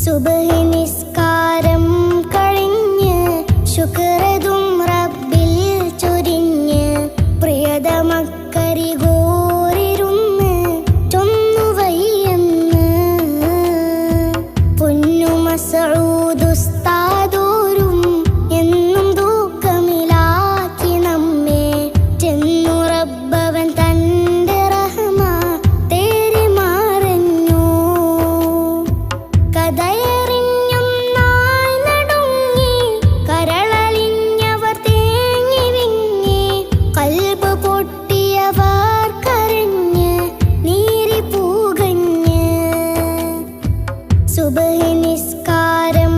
സുബ്ഹി നിസ്കാരം കഴിഞ്ഞ് ശുക്രതും റബ്ബിൽ ചൊരിഞ്ഞ് പ്രിയതമക്കരികോരിരുന്ന് ചൊന്നുവയ്യെന്ന് പൊന്നു മസ്ഊദ് ഉസ്താദോരും എന്നും ദുഃഖമിലാക്കി നമ്മെ ചെന്നു റബ്ബവൻ തന്റെ റഹ്മ തേരി മറഞ്ഞു. കഥയെറിഞ്ഞൊന്നായി നടുങ്ങി കരളലിഞ്ഞവർ തേങ്ങി വിങ്ങി കൽബ് പൊട്ടിയവർ കരഞ്ഞ് നീരി പൂകഞ്ഞ് സുബ്ഹി നിസ്കാരം